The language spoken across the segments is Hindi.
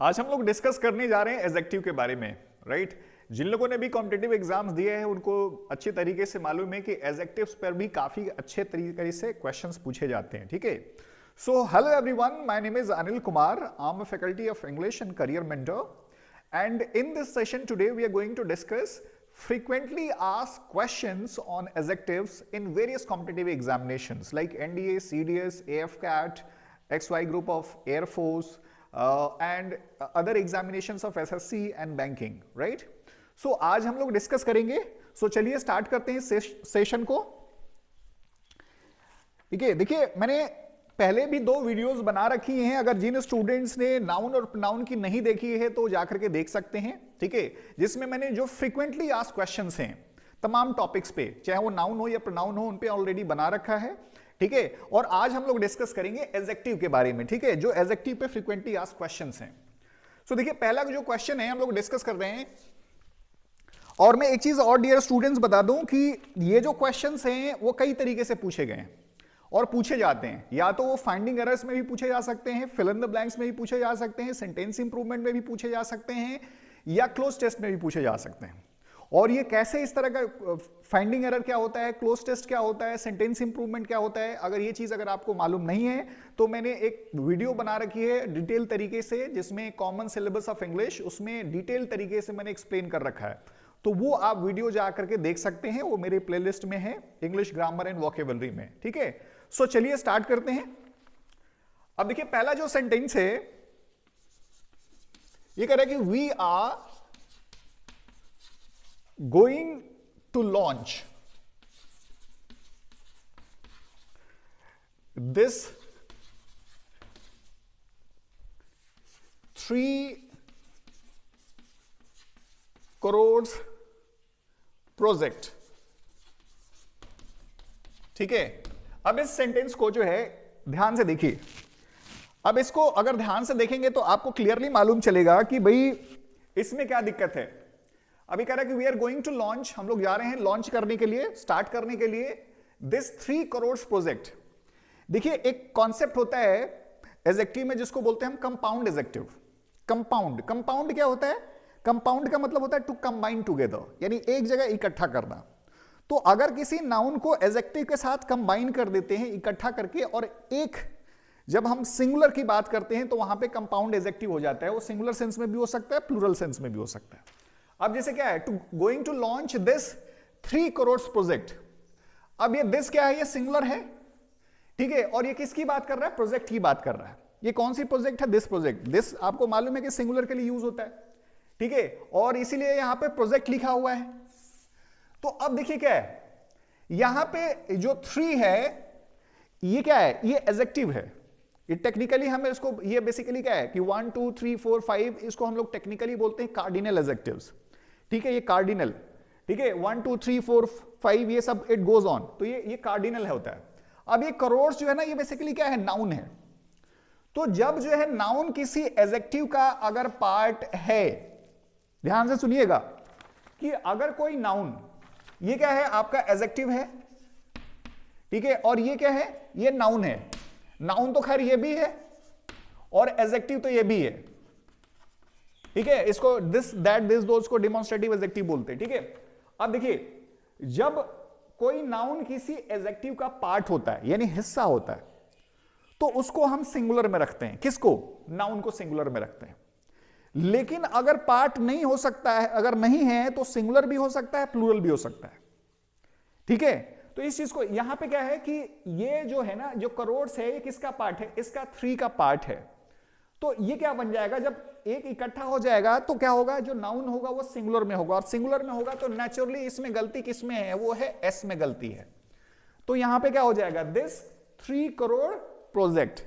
आज हम लोग डिस्कस करने जा रहे हैं एडजेक्टिव के बारे में, राइट। जिन लोगों ने भी कॉम्पिटिटिव एग्जाम्स दिए हैं उनको अच्छे तरीके से मालूम है कि एडजेक्टिव्स पर भी काफी अच्छे तरीके से क्वेश्चंस पूछे जाते हैं, ठीक है। So hello everyone, my name is Anil Kumar, I am a faculty of English and career mentor, and in this session today we are going to discuss frequently asked questions on adjectives in various competitive examinations like NDA, CDS, AFCAT, XY group of Air Force and other examinations of SSC and banking, right? So आज हम लोग डिस्कस करेंगे। सो चलिए स्टार्ट करते हैं सेशन को। ठीक है, देखिए मैंने पहले भी 2 वीडियोस बना रखी हैं, अगर जिन स्टूडेंट्स ने नाउन और प्रोनाउन की नहीं देखी है तो जाकर के देख सकते हैं, ठीक है। जिसमें मैंने जो फ्रीक्वेंटली आस्क्ड क्वेश्चंस हैं तमाम टॉपिक्स पे, चाहे वो नाउन हो या प्रोनाउन हो, उन पे ऑलरेडी बना रखा है, ठीक है। और आज हम लोग डिस्कस करेंगे एडजेक्टिव के बारे में, ठीक है, जो एडजेक्टिव पे फ्रीक्वेंटली आस्क्ड क्वेश्चंस हैं। सो देखिए पहला जो क्वेश्चन है हम लोग डिस्कस कर रहे हैं, और मैं एक चीज और डियर स्टूडेंट्स बता दूं कि ये जो क्वेश्चंस हैं वो कई तरीके से पूछे गए हैं और पूछे जाते हैं। या तो वो फाइंडिंग एरर्स में भी पूछे जा सकते हैं, फिल इन द ब्लैंक्स में भी पूछे जा सकते हैं, सेंटेंस इंप्रूवमेंट में भी पूछे जा सकते हैं, या क्लोज टेस्ट में भी पूछे जा सकते हैं। और ये कैसे, इस तरह का फाइंडिंग एरर क्या होता है, क्लोज टेस्ट क्या होता है, सेंटेंस इंप्रूवमेंट क्या होता है, अगर ये चीज अगर आपको मालूम नहीं है तो मैंने एक वीडियो बना रखी है डिटेल तरीके से, जिसमें कॉमन सिलेबस ऑफ इंग्लिश, उसमें डिटेल तरीके से मैंने एक्सप्लेन कर रखा है, तो वो आप वीडियो जाकर के देख सकते हैं, वो मेरे प्लेलिस्ट में है, इंग्लिश ग्रामर एंड वोकेबलरी में, ठीक है। सो चलिए स्टार्ट करते हैं। अब देखिए पहला जो सेंटेंस है ये कह रहा है कि we are going to launch this 3 crore project, ठीक है। अब इस सेंटेंस को जो है ध्यान से देखिए। अब इसको अगर ध्यान से देखेंगे तो आपको क्लियरली मालूम चलेगा कि भाई इसमें क्या दिक्कत है। अभी कह रहा है कि we are going to launch, हम लोग जा रहे हैं लॉन्च करने के लिए, स्टार्ट करने के लिए दिस 3 करोड़ प्रोजेक्ट। देखिए एक कॉन्सेप्ट होता है एडजेक्टिव में जिसको बोलते हैं हम कंपाउंड एडजेक्टिव। कंपाउंड क्या होता है? कंपाउंड का मतलब होता है टू कंबाइन टुगेदर, यानी एक जगह इकट्ठा करना। तो अगर किसी नाउन को एडजेक्टिव के साथ कंबाइन कर देते हैं, इकट्ठा करके, और एक जब हम सिंगुलर की बात करते हैं तो वहां पे कंपाउंड एडजेक्टिव हो जाता है। वो सिंगुलर सेंस में भी हो सकता है, प्लूरल सेंस में भी हो सकता है। अब जैसे क्या है, to going to launch this 3 crore project. अब ये दिस क्या है? ये सिंगुलर है, ठीक है, और ये किसकी बात कर रहा है? प्रोजेक्ट की बात कर रहा है। ये कौन सी प्रोजेक्ट है? This project. दिस आपको मालूम है कि सिंगुलर के लिए यूज होता है, ठीक है, और इसीलिए यहां पे प्रोजेक्ट लिखा हुआ है। तो अब देखिए क्या है, यहां पे जो 3 है ये क्या है? ये एडजेक्टिव है। ये टेक्निकली हम इसको, ये बेसिकली क्या है कि 1 2 3 4 5, इसको हम लोग टेक्निकली बोलते हैं कार्डिनल एडजेक्टिव्स, ठीक है। ये कार्डिनल, ठीक है, 1 2 3 4 5 ये सब इट गोज ऑन, तो ये कार्डिनल होता है। अब ये करोड़ जो है ना, ये बेसिकली क्या है? नाउन है। तो जब जो है नाउन किसी एडजेक्टिव का अगर पार्ट है, ध्यान से सुनिएगा कि अगर कोई नाउन, ये क्या है? आपका एडजेक्टिव है, ठीक है, और ये क्या है? ये नाउन है। नाउन तो खैर ये भी है और एडजेक्टिव तो ये भी है, ठीक है। इसको दिस, दैट, दिस, दोस को डेमोन्स्ट्रेटिव एडजेक्टिव बोलते हैं, ठीक है। अब देखिए जब कोई नाउन किसी एडजेक्टिव का पार्ट होता है, यानी हिस्सा होता है, तो उसको हम सिंगुलर में रखते हैं। किसको? नाउन को सिंगुलर में रखते हैं। लेकिन अगर पार्ट नहीं हो सकता है, अगर नहीं है तो सिंगुलर भी हो सकता है, प्लूरल भी हो सकता है, ठीक है। तो इस चीज को यहां पे क्या है कि ये जो है ना, जो करोड़ है, ये किसका पार्ट है? इसका 3 का पार्ट है। तो ये क्या बन जाएगा? जब एक इकट्ठा हो जाएगा तो क्या होगा? जो नाउन होगा वो सिंगुलर में होगा, और सिंगुलर में होगा तो नेचुरली इसमें गलती किसमें है? वो है एस में गलती है। तो यहां पे क्या हो जाएगा? दिस 3 करोड़ प्रोजेक्ट,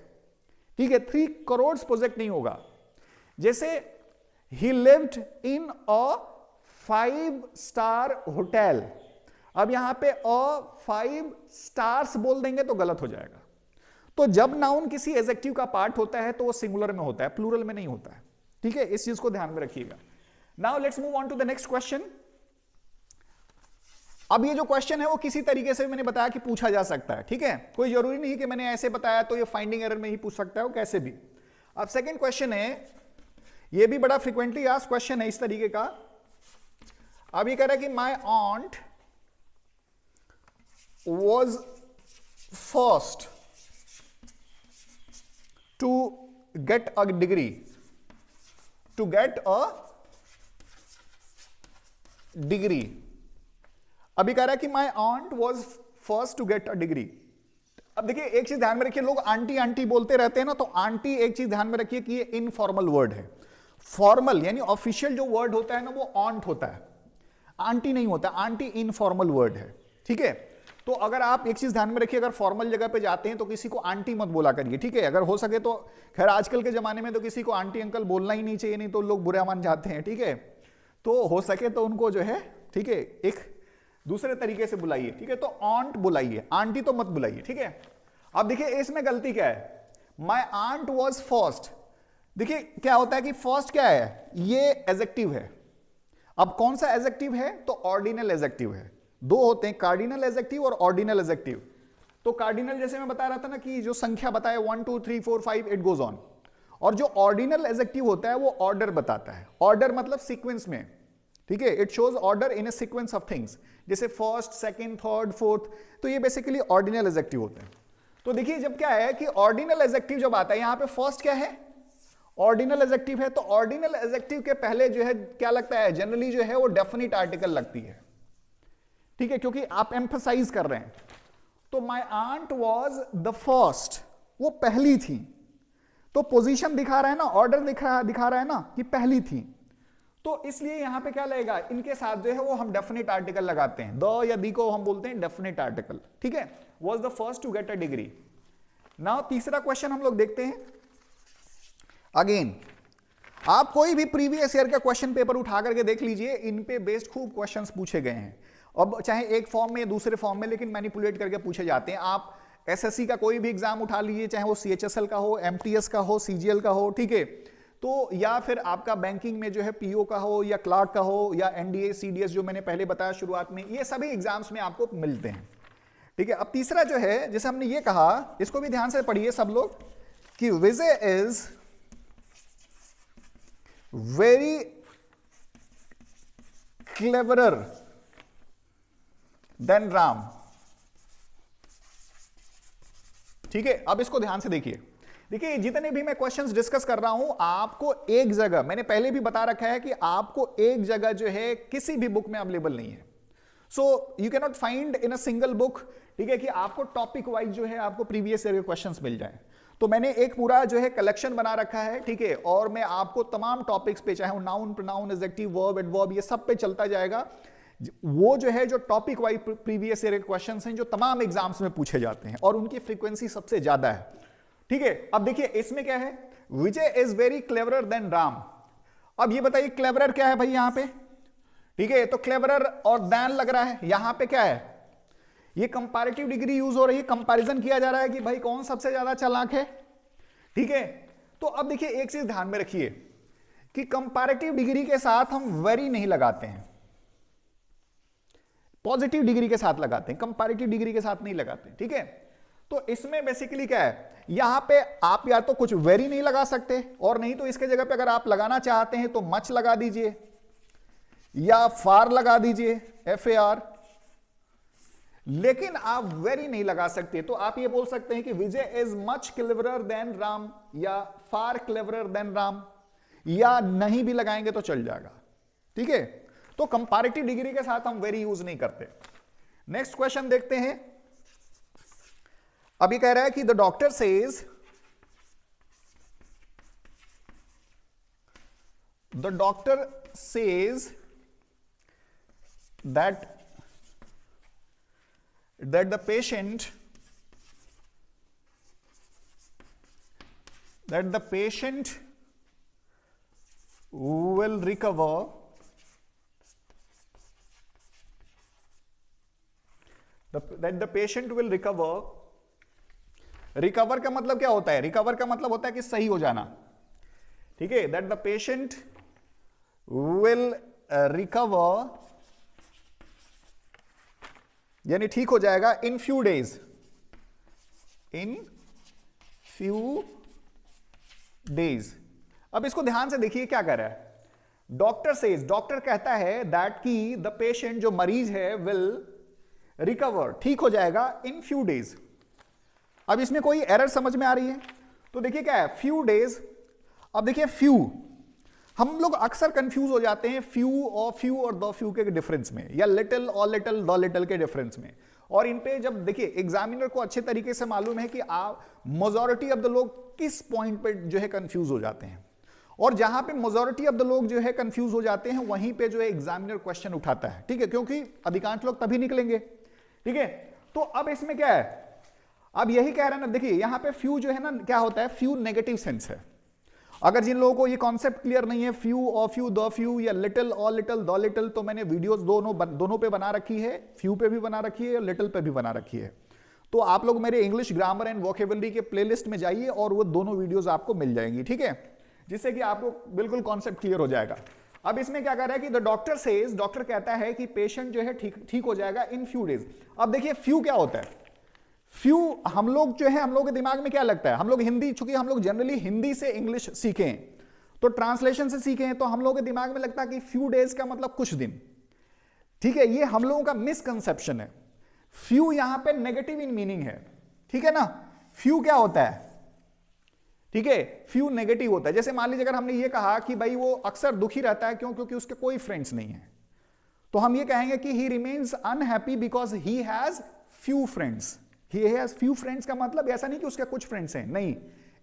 ठीक है। 3 करोड़ प्रोजेक्ट नहीं होगा। जैसे he lived in a 5-star hotel, अब यहां पे अ 5 स्टार्स बोल देंगे तो गलत हो जाएगा। तो जब नाउन किसी एडजेक्टिव का पार्ट होता है तो वो सिंगुलर में होता है, प्लूरल में नहीं होता है, ठीक है। इस चीज को ध्यान में रखिएगा। Now let's move on to the next question. अब ये जो क्वेश्चन है वो किसी तरीके से मैंने बताया कि पूछा जा सकता है, ठीक है। कोई जरूरी नहीं कि मैंने ऐसे बताया तो ये फाइंडिंग एरर में ही पूछ सकता है, वो कैसे भी। अब सेकंड क्वेश्चन है, ये भी बड़ा फ्रिक्वेंटली आस्क्ड क्वेश्चन है इस तरीके का। अब ये कह रहा है कि my aunt was first to get a degree, to get a degree. अभी कह रहा है कि my aunt was first to get a degree. अब देखिए एक चीज ध्यान में रखिए, लोग आंटी आंटी बोलते रहते हैं ना, तो आंटी एक चीज ध्यान में रखिए कि ये इनफॉर्मल वर्ड है। फॉर्मल यानी ऑफिशियल जो वर्ड होता है ना वो ऑन्ट होता है, आंटी नहीं होता। आंटी इनफॉर्मल वर्ड है, ठीक है। तो अगर आप एक चीज ध्यान में रखिए, अगर फॉर्मल जगह पे जाते हैं तो किसी को आंटी मत बोला करिए, ठीक है। अगर हो सके तो, खैर आजकल के जमाने में तो किसी को आंटी अंकल बोलना ही नहीं चाहिए, नहीं तो लोग बुरा मान जाते हैं, ठीक है। तो हो सके तो उनको जो है, ठीक है, एक दूसरे तरीके से बुलाइए, ठीक है। तो ऑन्ट बुलाइए, आंटी तो मत बुलाइए, ठीक है। अब देखिए इसमें गलती क्या है, माय आंट वॉज फर्स्ट। देखिए क्या होता है कि फर्स्ट क्या है, ये एडजेक्टिव है। अब कौन सा एडजेक्टिव है, तो ऑर्डिनल एडजेक्टिव है। दो होते हैं, कार्डिनल एडजेक्टिव और ऑर्डिनल एडजेक्टिव। तो कार्डिनल जैसे मैं बता रहा था ना कि जो संख्या बताए 1 2 3 4 5 इट गोज ऑन, और जो ऑर्डिनल एडजेक्टिव होता है वो ऑर्डर बताता है। ऑर्डर मतलब सीक्वेंस में, ठीक है। It shows order in A sequence of things, जैसे फर्स्ट, सेकंड, थर्ड, फोर्थ। तो ये बेसिकली ऑर्डिनल एडजेक्टिव होते हैं। तो देखिए जब क्या है कि ऑर्डिनल एडजेक्टिव जब आता है, यहां पे फर्स्ट क्या है, ऑर्डिनल एडजेक्टिव है। तो ऑर्डिनल एडजेक्टिव के पहले जो है क्या लगता है, जनरली जो है वो डेफिनिट आर्टिकल लगती है, ठीक है, क्योंकि आप एम्फसाइज कर रहे हैं। तो my aunt was the first, वो पहली थी। तो पोजीशन दिखा रहा है ना, ऑर्डर दिखा रहा है ना कि पहली थी। तो इसलिए यहां पे क्या लगेगा, इनके साथ जो है वो हम डेफिनेट आर्टिकल लगाते हैं। द या दी को हम बोलते हैं डेफिनेट आर्टिकल, ठीक है। Was the first to get a degree. Now तीसरा क्वेश्चन हम लोग देखते हैं। अगेन आप कोई भी प्रीवियस ईयर का क्वेश्चन पेपर उठा करके देख लीजिए, इन पे बेस्ड खूब क्वेश्चंस पूछे गए हैं। अब चाहे एक फॉर्म में या दूसरे फॉर्म में, लेकिन मैनिपुलेट करके पूछे जाते हैं। आप एसएससी का कोई भी एग्जाम उठा लीजिए, चाहे वो सीएचएसएल का हो, एमटीएस का हो, सीजीएल का हो, ठीक है। तो या फिर आपका बैंकिंग में जो है पीओ का हो या क्लार्क का हो या एनडीए सीडीएस जो मैंने पहले बताया शुरुआत में, ये सभी एग्जाम्स में आपको मिलते हैं, ठीक है। अब तीसरा जो है, जैसे हमने ये कहा, इसको भी ध्यान से पढ़िए सब लोग, कि Vijay is very cleverer than Ram, ठीक है। अब इसको ध्यान से देखिए। देखिए जितने भी मैं क्वेश्चंस डिस्कस कर रहा हूं, आपको एक जगह, मैंने पहले भी बता रखा है कि आपको एक जगह जो है किसी भी बुक में अवेलेबल नहीं है। So you can not find in a single book, ठीक है, कि आपको टॉपिक वाइज जो है आपको प्रीवियस ईयर के क्वेश्चंस मिल जाए। तो मैंने एक पूरा जो है कलेक्शन बना रखा है, ठीक है, और मैं आपको तमाम टॉपिक्स पे, चाहे वो noun, pronoun, adjective, verb, adverb, ये सब पे चलता जाएगा। वो जो है जो टॉपिक वाइज प्रीवियस ईयर के क्वेश्चंस हैं जो तमाम एग्जाम्स में पूछे जाते हैं, और उनकी फ्रीक्वेंसी सबसे ज्यादा है, ठीक है। अब देखिए इसमें क्या है, Vijay is very cleverer than Ram. अब ये बताइए क्लेवरर क्या है भाई यहां पे, ठीक है। तो क्लेवरर और देन लग रहा है, यहां पे क्या है, ये कंपैरेटिव डिग्री यूज हो रही है, कंपैरिजन किया जा रहा है कि भाई कौन सबसे ज्यादा चालाक है, ठीक है। तो अब देखिए एक चीज ध्यान में रखिए कि कंपैरेटिव डिग्री के साथ हम वेरी नहीं लगाते हैं, पॉजिटिव डिग्री के साथ लगाते हैं, कंपैरेटिव डिग्री के साथ नहीं लगाते, ठीक है। तो इसमें बेसिकली क्या है, यहां पे आप या तो कुछ वेरी नहीं लगा सकते, और नहीं तो इसके जगह पे अगर आप लगाना चाहते हैं तो मच लगा दीजिए या फार लगा दीजिए, FAR। लेकिन आप वेरी नहीं लगा सकते, तो आप ये बोल सकते हैं कि Vijay is much cleverer than Ram, या फार क्लेवरर देन राम, या नहीं भी लगाएंगे तो चल जाएगा, ठीक है। तो कंपैरेटिव डिग्री के साथ हम वेरी यूज नहीं करते। नेक्स्ट क्वेश्चन देखते हैं। अभी कह रहा है कि the doctor says, the doctor says that the patient will recover, that the patient will recover। Recover का मतलब क्या होता है, रिकवर का मतलब होता है कि सही हो जाना, ठीक है। That the patient will recover, यानी ठीक हो जाएगा, in few days, in few days. अब इसको ध्यान से देखिए क्या कर रहा है। डॉक्टर कहता है दैट की द पेशेंट, जो मरीज है, विल रिकवर, ठीक हो जाएगा इन फ्यू डेज। अब इसमें कोई एरर समझ में आ रही है? तो देखिए क्या है, फ्यू डेज। अब देखिए फ्यू, हम लोग अक्सर कंफ्यूज हो जाते हैं फ्यू और द फ्यू के डिफरेंस में, या लिटिल और लिटिल द लिटिल के डिफरेंस में। और इन पे जब देखिए एग्जामिनर को अच्छे तरीके से मालूम है कि आप मेजॉरिटी ऑफ द लोग किस पॉइंट पे जो है कंफ्यूज हो जाते हैं, और जहां पे मेजॉरिटी ऑफ द लोग जो है कंफ्यूज हो जाते हैं वहीं पे जो है एग्जामिनर क्वेश्चन उठाता है, ठीक है, क्योंकि अधिकांश लोग तभी निकलेंगे, ठीक है। तो अब इसमें क्या है, अब यही कह रहे हैं ना, देखिए यहां पे फ्यू जो है ना, क्या होता है, फ्यू नेगेटिव सेंस है। अगर जिन लोगों को ये कॉन्सेप्ट क्लियर नहीं है, फ्यू और फ्यू, द फ्यू या लिटिल और लिटिल द लिटिल, तो मैंने वीडियोस दोनों पे बना रखी है, फ्यू पे भी बना रखी है और लिटिल पे भी बना रखी है। तो आप लोग मेरे इंग्लिश ग्रामर एंड वोकेबुलरी के प्लेलिस्ट में जाइए और वो दोनों वीडियोस आपको मिल जाएंगी, ठीक है, जिससे कि आपको बिल्कुल कॉन्सेप्ट क्लियर हो जाएगा। अब इसमें क्या कर रहा है कि द डॉक्टर सेज, डॉक्टर कहता है कि पेशेंट जो है ठीक हो जाएगा इन फ्यू डेज। अब देखिए फ्यू क्या होता है, फ्यू हम लोग जो है, हम लोग के दिमाग में क्या लगता है, हम लोग हिंदी, चूंकि हम लोग जनरली हिंदी से इंग्लिश सीखे हैं, तो ट्रांसलेशन से सीखे हैं, तो हम लोग के दिमाग में लगता है कि फ्यू डेज का मतलब कुछ दिन, ठीक है। ये हम लोगों का मिसकंसेप्शन है। फ्यू यहां पे नेगेटिव इन मीनिंग है, ठीक है ना। फ्यू क्या होता है, ठीक है, फ्यू नेगेटिव होता है। जैसे मान लीजिए अगर हमने ये कहा कि भाई वो अक्सर दुखी रहता है, क्यों, क्योंकि उसके कोई फ्रेंड्स नहीं है, तो हम ये कहेंगे कि ही remains unhappy because he has few friends. He has few friends का मतलब ऐसा नहीं कि उसके कुछ फ्रेंड्स हैं, नहीं,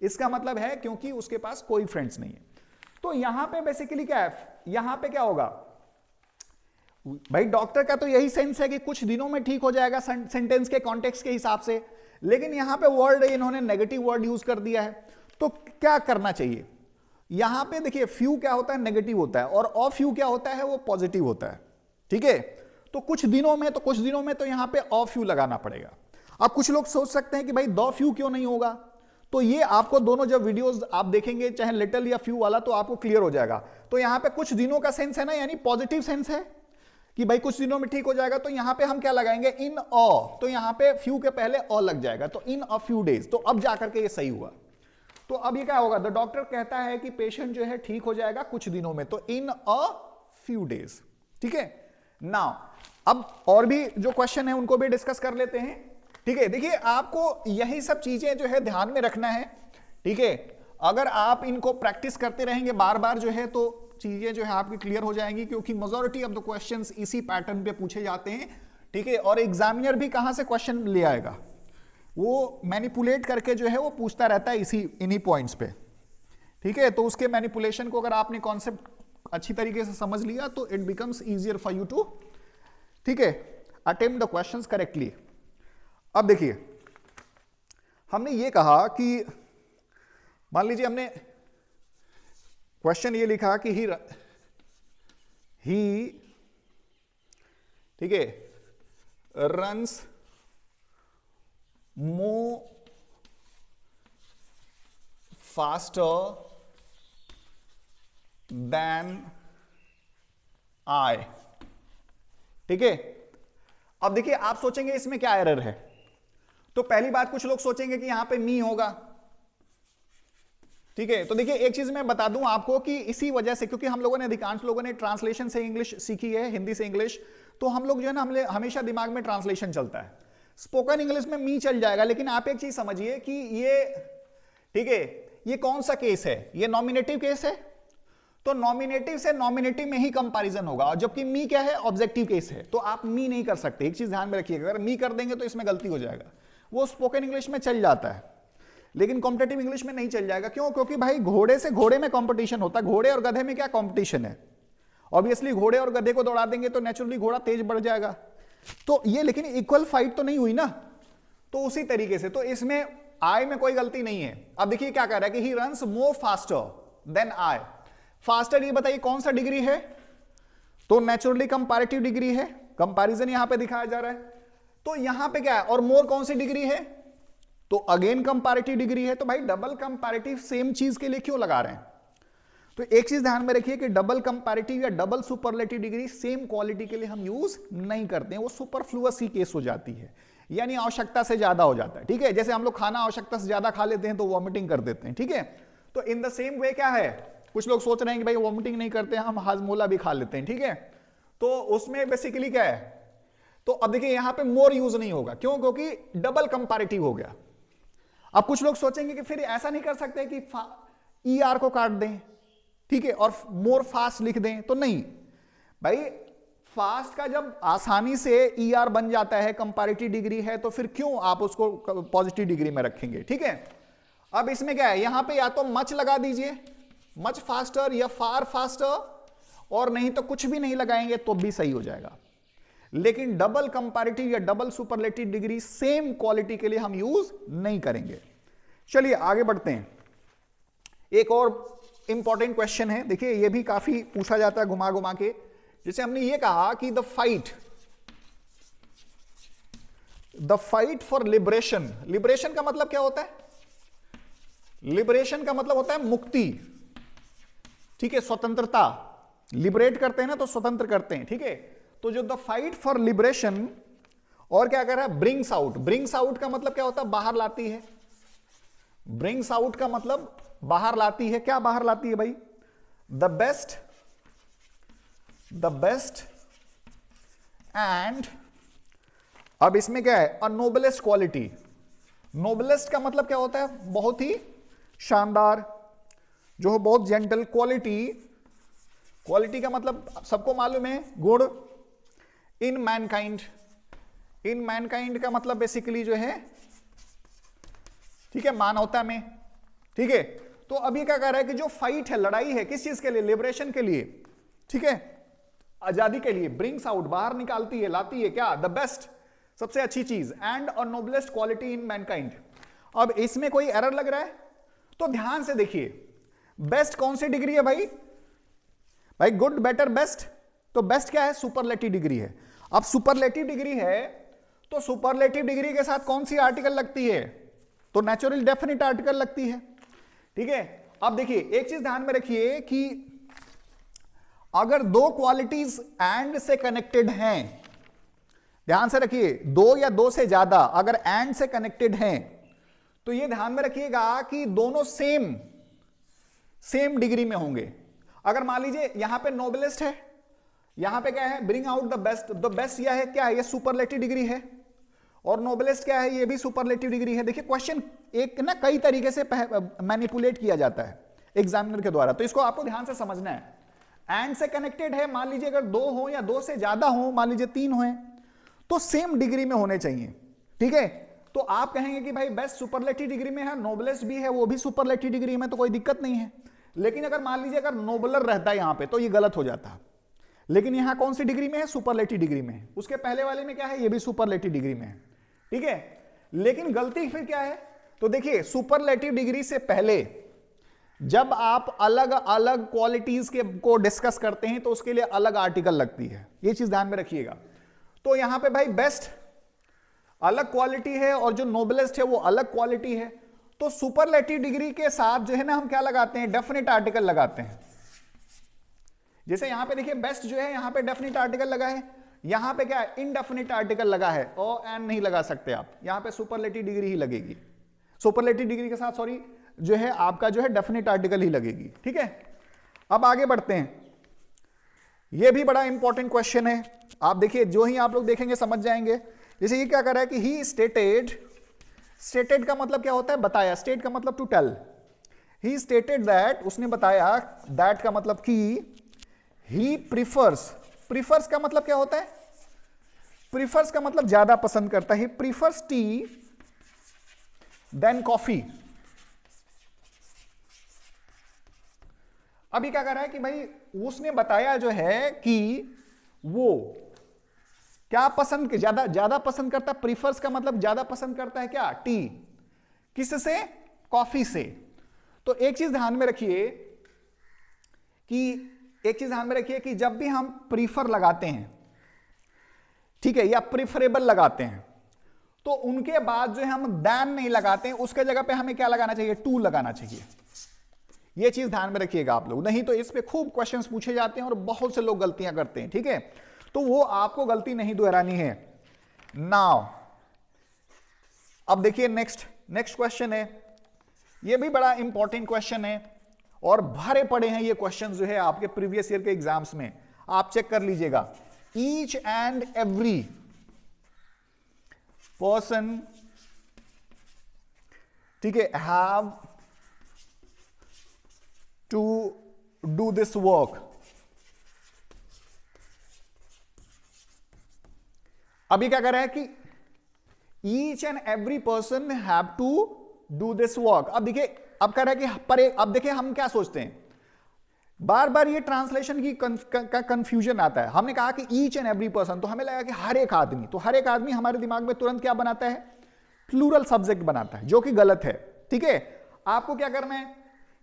इसका मतलब है क्योंकि उसके पास कोई फ्रेंड्स नहीं है। तो यहां पे बेसिकली क्या है, यहां पे क्या होगा भाई, डॉक्टर का तो यही सेंस है कि कुछ दिनों में ठीक हो जाएगा सेंटेंस के कॉन्टेक्स्ट के हिसाब से, लेकिन यहां पे वर्ड इन्होंने नेगेटिव वर्ड यूज कर दिया है। तो क्या करना चाहिए, यहां पे देखिए फ्यू क्या होता है, नेगेटिव होता है, और ऑफ फ्यू क्या होता है, वो पॉजिटिव होता है, ठीक है। तो कुछ दिनों में तो यहां पे ऑफ फ्यू लगाना पड़ेगा। अब कुछ लोग सोच सकते हैं कि भाई द फ्यू क्यों नहीं होगा, तो ये आपको दोनों जब वीडियोस आप देखेंगे, चाहे लिटिल या फ्यू वाला, तो आपको क्लियर हो जाएगा। तो यहां पे कुछ दिनों का सेंस है ना, यानी पॉजिटिव सेंस है कि भाई कुछ दिनों में ठीक हो जाएगा, तो यहां पे हम क्या लगाएंगे, इन अ, तो यहां पे फ्यू के पहले अ लग जाएगा, तो इन अ फ्यू डेज। तो अब जाकर के ये सही हुआ। तो अब ये क्या होगा, द डॉक्टर कहता है कि पेशेंट जो है ठीक हो जाएगा कुछ दिनों में, तो इन अ फ्यू डेज, ठीक है। नाउ अब और भी जो क्वेश्चन है उनको भी डिस्कस कर लेते हैं, ठीक है। देखिए आपको यही सब चीजें जो है ध्यान में रखना है, ठीक है। अगर आप इनको प्रैक्टिस करते रहेंगे बार बार जो है, तो चीजें जो है आपकी क्लियर हो जाएंगी, क्योंकि मेजॉरिटी ऑफ द क्वेश्चंस इसी पैटर्न पे पूछे जाते हैं, ठीक है। और एग्जामिनर भी कहां से क्वेश्चन ले आएगा, वो मैनिपुलेट करके जो है वो पूछता रहता है इन्हीं पॉइंट्स पे, ठीक है। तो उसके मैनिपुलेशन को अगर आपने कॉन्सेप्ट अच्छी तरीके से समझ लिया तो it becomes easier for you too, ठीक है, अटेम्प्ट द क्वेश्चंस करेक्टली। अब देखिए हमने ये कहा कि मान लीजिए हमने क्वेश्चन ये लिखा कि ही ठीक है, runs more faster than I, ठीक है। अब देखिए आप सोचेंगे इसमें क्या एरर है, तो पहली बात कुछ लोग सोचेंगे कि यहां पे मी होगा, ठीक है। तो देखिए एक चीज मैं बता दूं आपको कि इसी वजह से, क्योंकि हम लोगों ने, अधिकांश लोगों ने ट्रांसलेशन से इंग्लिश सीखी है, हिंदी से इंग्लिश, तो हम लोग जो है ना, हमेशा दिमाग में ट्रांसलेशन चलता है। स्पोकन इंग्लिश में मी चल जाएगा, लेकिन आप एक चीज समझिए कि ये, ठीक है, ये कौन सा केस है, ये नॉमिनेटिव केस है, तो नॉमिनेटिव से नॉमिनेटिव में ही कंपैरिजन होगा, और जबकि मी क्या है, ऑब्जेक्टिव केस है, तो आप मी नहीं कर सकते। एक चीज ध्यान में रखिएगा, अगर मी कर देंगे तो इसमें गलती हो जाएगा। वो स्पोकन इंग्लिश में चल जाता है, लेकिन कॉम्पिटेटिव इंग्लिश में नहीं चल जाएगा। क्यों? क्योंकि भाई घोड़े से घोड़े में कंपटीशन होता है, घोड़े और गधे में क्या कंपटीशन है। ऑब्वियसली घोड़े और गधे को दौड़ा देंगे तो नेचुरली घोड़ा तेज बढ़ जाएगा, तो ये, लेकिन इक्वल फाइट तो नहीं हुई ना, तो उसी तरीके से तो इसमें आई में कोई गलती नहीं है। अब देखिए क्या कह रहा है कि he runs more faster than I. Faster ये बताइए कौन सा डिग्री है, तो नेचुरली कंपैरेटिव डिग्री है, कंपैरिजन यहां पे दिखाया जा रहा है। तो यहां पे क्या है, और मोर कौन सी डिग्री है, तो अगेन कंपैरेटिव डिग्री है। तो भाई डबल कंपैरेटिव सेम चीज के लिए क्यों लगा रहे हैं, तो एक चीज ध्यान में रखिए कि डबल कंपैरेटिव या double superlative degree same quality के लिए हम यूज नहीं करते हैं, वो सुपरफ्लुअस ही केस हो जाती है, यानी आवश्यकता से ज्यादा हो जाता है, ठीक है। जैसे हम लोग खाना आवश्यकता से ज्यादा खा लेते हैं तो वॉमिटिंग कर देते हैं, ठीक है। तो इन द सेम वे क्या है, कुछ लोग सोच रहे हैं कि भाई वॉमिटिंग नहीं करते, हम हाजमोला भी खा लेते हैं, ठीक है। तो उसमें बेसिकली क्या है, तो अब देखिए यहां पे मोर यूज नहीं होगा, क्यों? क्योंकि डबल कंपैरेटिव हो गया। अब कुछ लोग सोचेंगे कि फिर ऐसा नहीं कर सकते कि ER को काट दें, ठीक है, और मोर फास्ट लिख दें, तो नहीं भाई, फास्ट का जब आसानी से ER बन जाता है, कंपैरेटिव डिग्री है, तो फिर क्यों आप उसको पॉजिटिव डिग्री में रखेंगे, ठीक है। अब इसमें क्या है, यहां पे या तो मच लगा दीजिए, मच फास्टर, या फार फास्टर, और नहीं तो कुछ भी नहीं लगाएंगे तो भी सही हो जाएगा। लेकिन डबल कंपैरेटिव या double superlative degree same quality के लिए हम यूज नहीं करेंगे। चलिए आगे बढ़ते हैं। एक और इंपॉर्टेंट क्वेश्चन है, देखिए ये भी काफी पूछा जाता है घुमा घुमा के। जैसे हमने ये कहा कि the fight for liberation. Liberation का मतलब क्या होता है? लिबरेशन का मतलब होता है मुक्ति, ठीक है, स्वतंत्रता। लिबरेट करते हैं ना तो स्वतंत्र करते हैं, ठीक है। तो जो द फाइट फॉर लिबरेशन, और क्या कर रहा है, ब्रिंग्स आउट। ब्रिंग्स आउट का मतलब क्या होता है? बाहर लाती है। ब्रिंग्स आउट का मतलब बाहर लाती है। क्या बाहर लाती है भाई? द बेस्ट एंड, अब इसमें क्या है, अ नोबलेस्ट क्वालिटी। नोबलेस्ट का मतलब क्या होता है? बहुत ही शानदार, जो हो बहुत जेंटल। क्वालिटी का मतलब सबको मालूम है, गुण। इन मैनकाइंड का मतलब बेसिकली जो है, ठीक है, मानवता में, ठीक है। तो अभी क्या कह रहा है कि जो फाइट है, लड़ाई है, किस चीज के लिए? लिबरेशन के लिए, ठीक है, आजादी के लिए। ब्रिंग्स आउट, बाहर निकालती है, लाती है क्या? द बेस्ट, सबसे अच्छी चीज, and a noblest quality in Mankind. अब इसमें कोई एरर लग रहा है तो ध्यान से देखिए, बेस्ट कौन सी डिग्री है भाई? भाई गुड, बेटर, बेस्ट। तो बेस्ट क्या है? सुपरलेटिव डिग्री है। अब सुपरलेटिव डिग्री है तो सुपरलेटिव डिग्री के साथ कौन सी आर्टिकल लगती है? तो नेचुरल डेफिनेट आर्टिकल लगती है, ठीक है। अब देखिए एक चीज ध्यान में रखिए कि अगर दो क्वालिटीज एंड से कनेक्टेड हैं, ध्यान से रखिए, दो या दो से ज्यादा अगर एंड से कनेक्टेड हैं, तो ये ध्यान में रखिएगा कि दोनों सेम डिग्री में होंगे। अगर मान लीजिए यहां पे नोबलेस्ट है, यहां पे क्या है, ब्रिंग आउट द बेस्ट यह है क्या है? ये सुपरलेटिव डिग्री है। और नोबलेस्ट क्या है? ये भी सुपरलेटिव डिग्री है। देखिए क्वेश्चन एक ना कई तरीके से मैनिपुलेट किया जाता है एग्जामिनर के द्वारा, तो इसको आपको ध्यान से समझना है। एंड से कनेक्टेड है, मान लीजिए अगर दो हो या दो से ज्यादा हो, मान लीजिए 3 हो, तो सेम डिग्री में होने चाहिए, ठीक है। तो आप कहेंगे कि भाई बेस्ट सुपरलेटिव डिग्री में है, नोबलेस्ट भी है, वो भी सुपरलेटिव डिग्री में, तो कोई दिक्कत नहीं है। लेकिन अगर मान लीजिए अगर नोबलर रहता है यहां पे, तो ये गलत हो जाता। लेकिन यहां कौन सी डिग्री में है? सुपरलेटिव डिग्री में है। उसके पहले वाले में क्या है? ये भी सुपरलेटिव डिग्री में है, ठीक है। लेकिन गलती फिर क्या है? तो देखिए सुपरलेटिव डिग्री से पहले जब आप अलग अलग क्वालिटीज को डिस्कस करते हैं तो उसके लिए अलग आर्टिकल लगती है, ये चीज ध्यान में रखिएगा। तो यहां पे भाई बेस्ट अलग क्वालिटी है और जो नोबलेस्ट है वो अलग क्वालिटी है। तो सुपरलेटिव डिग्री के साथ जो है ना हम क्या लगाते हैं? डेफिनेट आर्टिकल लगाते हैं। जैसे यहां पे देखिए बेस्ट जो है, यहां पे डेफिनेट आर्टिकल लगा है, यहां पे क्या है? इनडेफिनेट आर्टिकल लगा है। ओ एंड नहीं लगा सकते आप, यहां पे सुपरलेटिव डिग्री ही लगेगी। सुपरलेटिव डिग्री के साथ सॉरी जो है आपका जो है डेफिनेट आर्टिकल ही लगेगी, ठीक है। अब आगे बढ़ते हैं, यह भी बड़ा इंपॉर्टेंट क्वेश्चन है। आप देखिए, जो ही आप लोग देखेंगे समझ जाएंगे। जैसे ये क्या कर रहा है कि ही स्टेटेड का मतलब क्या होता है? बताया। स्टेट का मतलब to tell. He stated that, उसने बताया। दैट का मतलब कि ही प्रीफर्स का मतलब क्या होता है? प्रीफर्स का मतलब ज्यादा पसंद करता है। Prefers tea than coffee. अभी क्या कर रहा है कि भाई उसने बताया जो है कि वो क्या पसंद, ज्यादा पसंद करता है। प्रीफर्स का मतलब ज्यादा पसंद करता है क्या? टी। किससे? कॉफी से। तो एक चीज ध्यान में रखिए कि जब भी हम प्रीफर लगाते हैं, ठीक है, या प्रिफरेबल लगाते हैं, तो उनके बाद जो है हम दैन नहीं लगाते हैं, उसके जगह पे हमें क्या लगाना चाहिए? टू लगाना चाहिए। यह चीज ध्यान में रखिएगा आप लोग, नहीं तो इस पे खूब क्वेश्चंस पूछे जाते हैं और बहुत से लोग गलतियां करते हैं, ठीक है। तो वो आपको गलती नहीं दोहरानी है। नाउ अब देखिए नेक्स्ट क्वेश्चन है, यह भी बड़ा इंपॉर्टेंट क्वेश्चन है और भरे पड़े हैं ये क्वेश्चन जो है आपके प्रीवियस ईयर के एग्जाम्स में, आप चेक कर लीजिएगा। ईच एंड एवरी पर्सन, ठीक है, have to do this work. अभी क्या कर रहा है कि each and every person have to do this work. अब देखिए, अब कह रहा है कि पर अब देखिए हम क्या सोचते हैं, बार बार ये ट्रांसलेशन की कंफ्यूजन आता है। हमने कहा कि ईच एंड एवरी पर्सन, तो हमें लगा कि हर एक आदमी, तो हर एक आदमी हमारे दिमाग में तुरंत क्या बनाता है, प्लूरल सब्जेक्ट बनाता है, जो कि गलत है। ठीक है, आपको क्या करना है,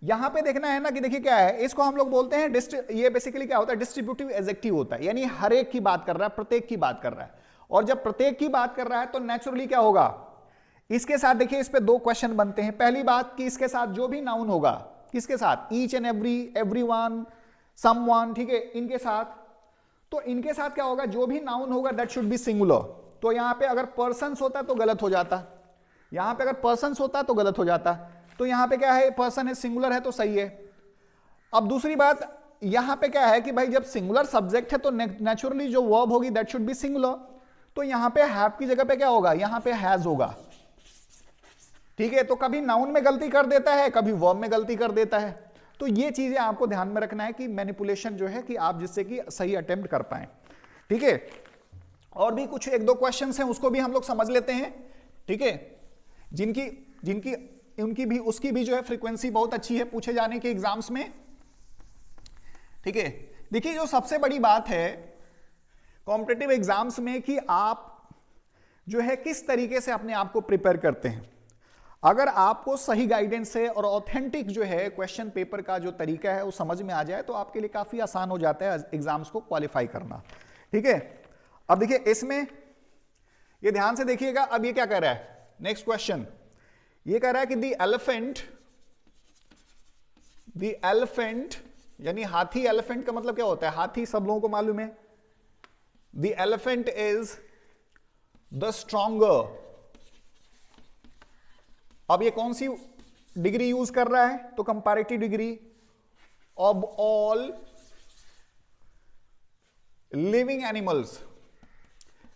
यहां पे देखना है ना कि देखिए क्या है, इसको हम लोग बोलते हैं ये बेसिकली क्या होता है, डिस्ट्रीब्यूटिव एडजेक्टिव होता है, यानी हर एक की बात कर रहा है, प्रत्येक की बात कर रहा है। और जब प्रत्येक की बात कर रहा है तो नेचुरली क्या होगा, इसके साथ देखिए इस पे दो क्वेश्चन बनते हैं। पहली बात कि इसके साथ जो भी नाउन होगा, किसके साथ, each and every, everyone, someone, ठीक है, इनके साथ, तो इनके साथ क्या होगा, जो भी नाउन होगा दैट शुड बी सिंगुलर। तो यहां पे अगर पर्सन्स होता तो गलत हो जाता, यहां पे अगर पर्सन्स होता तो गलत हो जाता, तो यहां पे क्या है, पर्सन है, सिंगुलर है, तो सही है। अब दूसरी बात यहां पे क्या है कि भाई जब सिंगुलर सब्जेक्ट है तो नेचुरली जो वर्ब होगी दैट शुड बी सिंगुलर, तो यहां पे हैव की जगह पे क्या होगा, यहां पे हैज होगा। ठीक है, तो कभी नाउन में गलती कर देता है, कभी वर्ब में गलती कर देता है। तो ये चीजें आपको ध्यान में रखना है कि मैनिपुलेशन जो है कि आप जिससे कि सही अटेम्प्ट कर पाए। ठीक है, और भी कुछ एक दो क्वेश्चंस हैं उसको भी हम लोग समझ लेते हैं। ठीक है, जिनकी जिनकी उनकी भी उसकी भी जो है फ्रीक्वेंसी बहुत अच्छी है पूछे जाने के एग्जाम्स में। ठीक है, देखिए जो सबसे बड़ी बात है कॉम्पिटिटिव एग्जाम्स में कि आप जो है किस तरीके से अपने आप को प्रिपेयर करते हैं। अगर आपको सही गाइडेंस है और ऑथेंटिक जो है क्वेश्चन पेपर का जो तरीका है वो समझ में आ जाए तो आपके लिए काफी आसान हो जाता है एग्जाम्स को क्वालिफाई करना। ठीक है, अब देखिए इसमें ये ध्यान से देखिएगा। अब ये क्या कह रहा है, नेक्स्ट क्वेश्चन ये कह रहा है कि द एलिफेंट यानी हाथी, एलिफेंट का मतलब क्या होता है, हाथी सब लोगों को मालूम है। The elephant is the stronger. अब ये कौन सी डिग्री यूज कर रहा है, तो comparative degree of all living animals.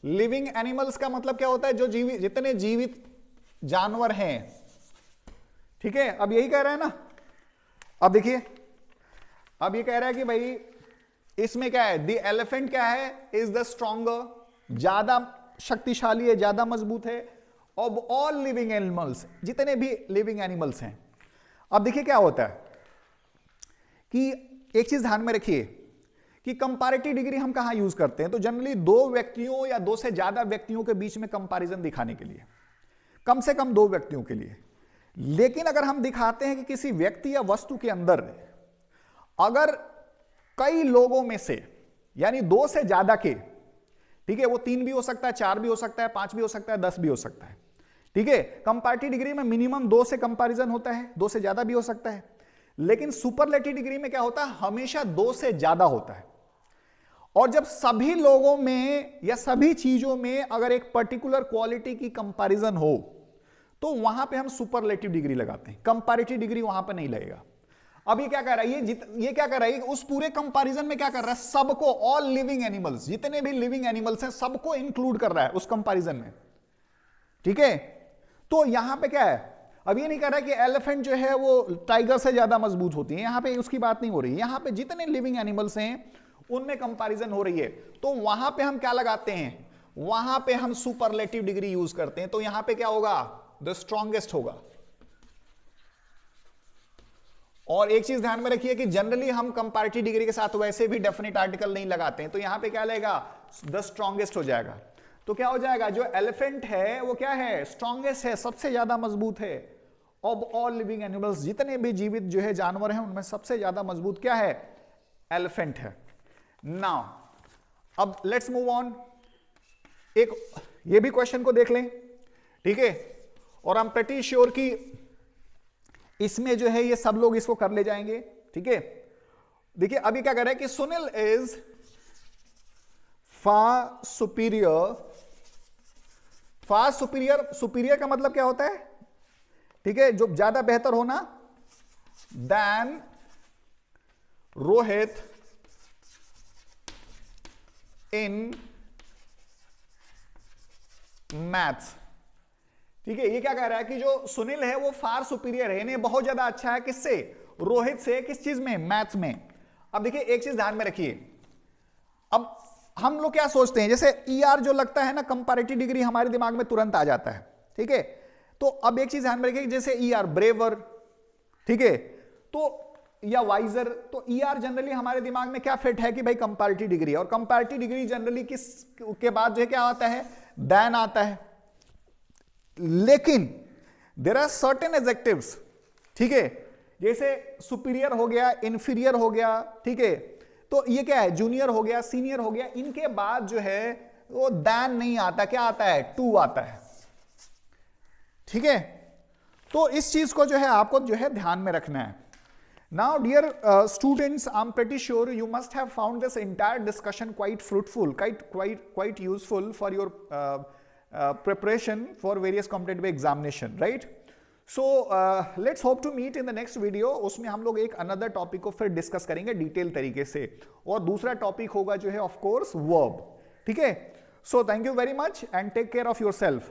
Living animals का मतलब क्या होता है, जो जीवित, जितने जीवित जानवर हैं। ठीक है, अब यही कह रहा है ना। अब देखिए, अब ये कह रहा है कि भाई इसमें क्या है, द एलिफेंट क्या है, इज द स्ट्रॉन्गर, ज्यादा शक्तिशाली है, ज्यादा मजबूत है, ऑफ ऑल लिविंग एनिमल्स, जितने भी लिविंग एनिमल्स हैं। अब देखिए क्या होता है कि एक चीज ध्यान में रखिए कि कंपैरेटिव डिग्री हम कहां यूज करते हैं, तो जनरली दो व्यक्तियों या दो से ज्यादा व्यक्तियों के बीच में कंपैरिजन दिखाने के लिए, कम से कम दो व्यक्तियों के लिए। लेकिन अगर हम दिखाते हैं कि किसी व्यक्ति या वस्तु के अंदर अगर कई लोगों में से, यानी दो से ज्यादा के, ठीक है, वो 3 भी हो सकता है, 4 भी हो सकता है, 5 भी हो सकता है, 10 भी हो सकता है। ठीक है, कंपैरेटिव डिग्री में मिनिमम 2 से कंपैरिजन होता है, 2 से ज्यादा भी हो सकता है। लेकिन सुपरलेटिव डिग्री में क्या होता है, हमेशा 2 से ज्यादा होता है। और जब सभी लोगों में या सभी चीजों में अगर एक पर्टिकुलर क्वालिटी की कंपैरिजन हो तो वहां पे हम सुपरलेटिव डिग्री लगाते हैं, कंपैरेटिव डिग्री वहां पे नहीं लगेगा। अब ये क्या कर रहा है, ये क्या कर रहा है, उस पूरे कंपैरिजन में क्या कर रहा है, सबको, ऑल लिविंग एनिमल्स, जितने भी लिविंग एनिमल्स हैं सबको इंक्लूड कर रहा है उस कंपैरिजन में। ठीक है, तो यहां पे क्या है, अब ये नहीं कर रहा है कि एलिफेंट जो है वो टाइगर से ज्यादा मजबूत होती है, यहां पे उसकी बात नहीं हो रही है। यहां पे जितने लिविंग एनिमल्स हैं उनमें कंपैरिजन हो रही है, तो वहां पे हम क्या लगाते हैं, वहां पे हम सुपरलेटिव डिग्री यूज करते हैं। तो यहां पे क्या होगा, द स्ट्रॉन्गेस्ट होगा। और एक चीज ध्यान में रखिए कि जनरली हम कंपैरेटिव डिग्री के साथ वैसे भी डेफिनेट आर्टिकल नहीं लगाते हैं, तो यहां पे क्या लगेगा, द स्ट्रॉन्गेस्ट हो जाएगा। तो क्या हो जाएगा, जो एलिफेंट है वो क्या है, स्ट्रॉन्गेस्ट है, सबसे ज्यादा मजबूत है। ऑफ ऑल लिविंग एनिमल्स, जितने भी जीवित जो है जानवर हैं उनमें सबसे ज्यादा मजबूत क्या है, एलिफेंट है। नाउ अब लेट्स मूव ऑन, एक ये भी क्वेश्चन को देख लें। ठीक है, और आई एम प्रीटी श्योर कि इसमें जो है ये सब लोग इसको कर ले जाएंगे। ठीक है, देखिए अभी क्या कर रहा है कि Sunil is far superior. Far superior, superior का मतलब क्या होता है, ठीक है, जो ज्यादा बेहतर होना, देन रोहित इन मैथ्स। ठीक है, ये क्या कह रहा है कि जो सुनील है वो फार सुपीरियर है, यानी बहुत ज्यादा अच्छा है किससे, रोहित से। किस चीज में, मैथ्स में। अब देखिए एक चीज ध्यान में रखिए, अब हम लोग क्या सोचते हैं, जैसे ER जो लगता है ना, कंपैरेटिव डिग्री हमारे दिमाग में तुरंत आ जाता है। ठीक है, तो अब एक चीज ध्यान में रखिए, जैसे ER ब्रेवर, ठीक है, तो या वाइजर, तो ER जनरली हमारे दिमाग में क्या फिट है कि भाई कंपैरेटिव डिग्री, और कंपैरेटिव डिग्री जनरली किस के बाद जो है क्या आता है, देन आता है। लेकिन देयर आर सर्टेन एडजेक्टिव्स, ठीक है, जैसे सुपीरियर हो गया, इंफीरियर हो गया, ठीक है, तो ये क्या है, जूनियर हो गया, सीनियर हो गया, इनके बाद जो है वो देन नहीं आता, क्या आता है, टू आता है। ठीक है, तो इस चीज को जो है आपको जो है ध्यान में रखना है। Now, dear students, I'm pretty sure you must have found this entire discussion quite fruitful, quite useful for your preparation for various competitive examination, right? So, let's hope to meet in the next video. उसमें हम लोग एक another topic को फिर discuss करेंगे डिटेल तरीके से, और दूसरा topic होगा जो है of course verb. ठीक है? So, thank you very much and take care of yourself.